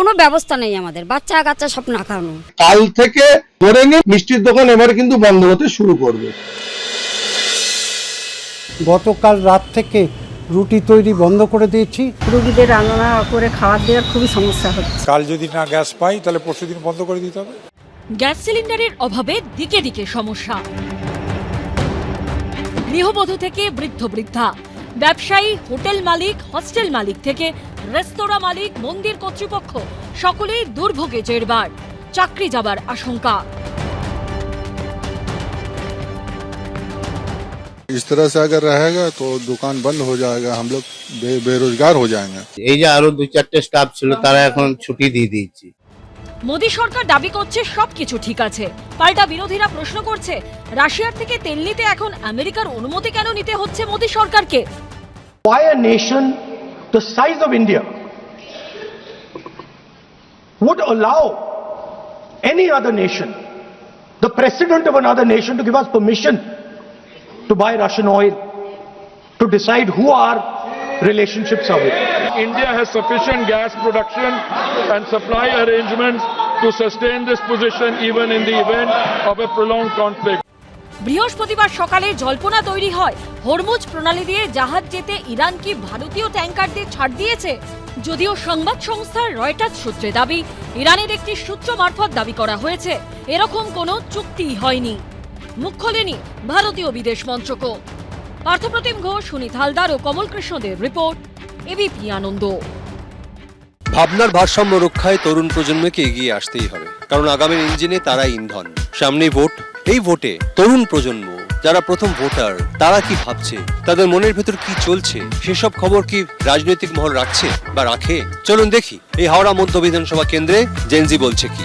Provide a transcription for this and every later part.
কোনো ব্যবস্থা নেই আমাদের, বাচ্চা কাচ্চা সব না খাওয়ানো। কাল থেকে ধরে নিয়ে মিষ্টির দোকান এবারে কিন্তু বন্ধ হতে শুরু করবে। গতকাল রাত থেকে রুটি তৈরি বন্ধ করে দিয়েছি। রোগীদের রান্না করে খাবার দেওয়ার খুবই সমস্যা হচ্ছে। কাল যদি না গ্যাস পাই তাহলে পরশুদিন বন্ধ করে দিতে হবে। গ্যাস সিলিন্ডারের অভাবে দিকে দিকে সমস্যা। গৃহবধূ থেকে বৃদ্ধ বৃদ্ধা, ব্যবসায়ী, হোটেল মালিক, হস্টেল মালিক থেকে রেস্তোরাঁ মালিক, মন্দির কর্তৃপক্ষ সকলেই দুর্ভোগে জেরবার, চাকরি যাবার আশঙ্কা। इस तरह से अगर रहेगा तो दुकान बंद हो जाएगा, हम लोग बेरोजगार हो जाएंगे। এই যে আরো 2-4টে স্টাফ ছিল তারা এখন ছুটি দিয়ে দিয়েছি। মোদী সরকার দাবি করছে সবকিছু ঠিক আছে, পাল্টা বিরোধীরা প্রশ্ন করছে রাশিয়ার থেকে তেল নিতে এখন আমেরিকার অনুমতি কেন নিতে হচ্ছে মোদী সরকারকে? Why a nation the size of India would allow any other nation, the president of another nation, to give us permission to buy Russian oil, to decide who our relationships are with? India has sufficient gas production and supply arrangements to sustain this position even in the event of a prolonged conflict. বৃহস্পতিবার সকালে জল্পনা তৈরি হয় Hormuz প্রণালী দিয়ে জাহাজ যেতে Iran কি ভারতীয় ট্যাঙ্কার দিয়ে ছাড় দিয়েছে। যদিও সংবাদ সংস্থা রয়টার্স সূত্রে দাবি, ইরানের একটি সূত্র মারফত দাবি করা হয়েছে এরকম কোনো চুক্তি হয়নি। মুখ খোলেনি ভারতীয় বিদেশ মন্ত্রকও। পার্থপ্রতিম ঘোষ, সুনীত হালদার ও কমল কৃষ্ণদের রিপোর্ট, এবিপি আনন্দ। ভাবনার ভারসাম্য রক্ষায় তরুণ প্রজন্মকে এগিয়ে আসতেই হবে, কারণ আগামীর ইঞ্জিনে তারাই ইন্ধন। সামনেই ভোট, এই ভোটে তরুণ প্রজন্ম যারা প্রথম ভোটার তারা কি ভাবছে, তাদের মনের ভেতর কি চলছে, সেসব খবর কি রাজনৈতিক মহল রাখছে বা রাখে? চলুন দেখি এই হাওড়া মধ্য বিধানসভা কেন্দ্রে জেনজি বলছে কি।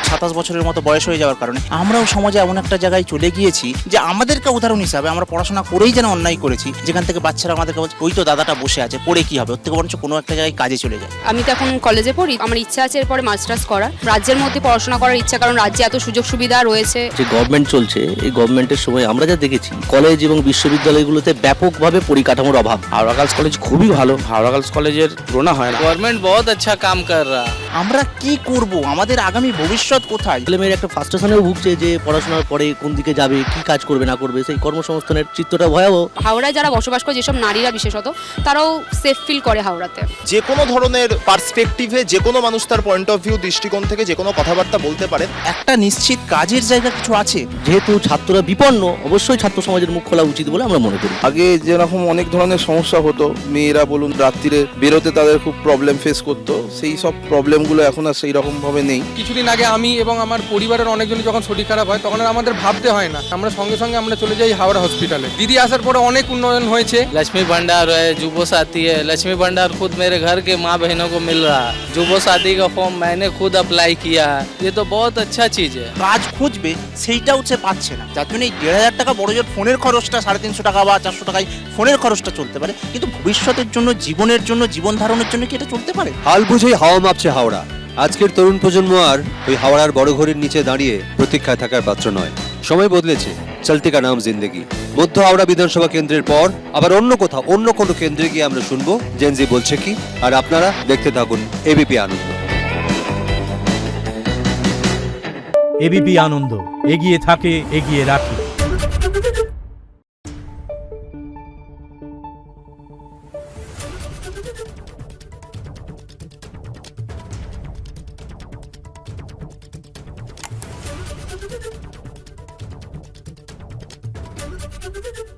27 বছরের মতো বয়স হয়ে যাওয়ার কারণে আমরাও সমাজে এমন একটা জায়গায় চলে গিয়েছি যে আমাদেরকে উদাহরণ হিসাবে আমরা পড়াশোনা করেই যেন অন্যায় করেছি, যেখান থেকে বাচ্চারা আমাদেরকে বলছে ওই তো দাদাটা বসে আছে, পড়ে কি হবে, ওর থেকে বরঞ্চ কোনো একটা জায়গায় কাজে চলে যায়। আমি তো এখন কলেজে পড়ি, আমার ইচ্ছা আছে এরপরে মাস্টার্স করার, রাজ্যের মধ্যে পড়াশোনা করার ইচ্ছা, কারণ রাজ্যে এত সুযোগ সুবিধা রয়েছে। যে গভর্নমেন্ট চলছে, এই গভর্নমেন্টের সময় আমরা যা দেখেছি কলেজ এবং বিশ্ববিদ্যালয়গুলোতে ব্যাপকভাবে পরিকাঠামোর অভাব। হাওড়া গার্লস কলেজ খুবই ভালো, হাওড়া গার্লস কলেজের তুলনা হয় না। গভর্নমেন্ট বহুত আচ্ছা কাম কর রা। আমরা কি করব, আমাদের আগামী ভবিষ্যৎ কোথায়? ছেলেমেয়ের একটা ফ্রাস্ট্রেশনেও ভুগছে যে পড়াশোনার পরে কোন দিকে যাবে, কি কাজ করবে না করবে, সেই কর্মসংস্থানের চিত্রটা ভয়াবহ। হাওড়ায় যারা বসবাস করে, যেসব নারীরা বিশেষত, তারাও সেফ ফিল করে হাওড়াতে। যে কোনো ধরনের পার্সপেক্টিভে যে কোনো মানুষ তার পয়েন্ট অফ ভিউ, দৃষ্টিকোণ থেকে যে কোনো কথাবার্তা বলতে পারে। একটা নিশ্চিত কাজের জায়গা কিছু আছে। যেহেতু ছাত্ররা বিপন্ন, অবশ্যই ছাত্র সমাজের মুখ খোলা উচিত বলে আমরা মনে করি। আগে যেরকম অনেক ধরনের সমস্যা হতো, মেয়েরা বলুন রাত্রিরে বেরোতে তাদের খুব প্রবলেম ফেস করতো, সেই সব প্রবলেমগুলো এখন আর সেই রকম ভাবে নেই। কিছুদিন আগে আমি এবং আমার পরিবারের অনেকজন যখন শরীর খারাপ হয় তখন আর আমাদের ভাবতে হয় না, আমরা সঙ্গে সঙ্গে আমরা চলে যাই হাওড়া হসপিটালে। দিদি আসার পরে অনেক উন্নয়ন হয়েছে। लक्ष्मी भंडार है, जुबो साथी है। लक्ष्मी भंडार खुद मेरे घर के माँ बहनों को मिल रहा है। जुबो साथी का फॉर्म मैंने खुद अप्लाई किया है, ये तो बहुत अच्छा चीज है। কাজ খুঁজবে সেইটা হচ্ছে পাচ্ছে না, যার জন্য এই 1,500 টাকা বড় জোর ফোনের খরচটা 350 টাকা বা 400 টাকায় ফোনের খরচটা চলতে পারে, কিন্তু ভবিষ্যতের জন্য, জীবনের জন্য, জীবন ধারণের জন্য কি এটা চলতে পারে? হাল বুঝেই হাওয়া মাপছে হাওড়া। আজকের তরুণ প্রজন্ম আর ওই হাওড়ার বড় ঘড়ির নিচে দাঁড়িয়ে প্রতীক্ষায় থাকার পাত্র নয়। সময় বদলেছে, চলতি কা নাম জিন্দেগি। মধ্য হাওড়া বিধানসভা কেন্দ্রের পর আবার অন্য কোথাও, অন্য কোনো কেন্দ্রে গিয়ে আমরা শুনবো জেনজি বলছে কি। আর আপনারা দেখতে থাকুন এবিপি আনন্দ। এবিপি আনন্দ, এগিয়ে থাকে, এগিয়ে রাখে। Thank you.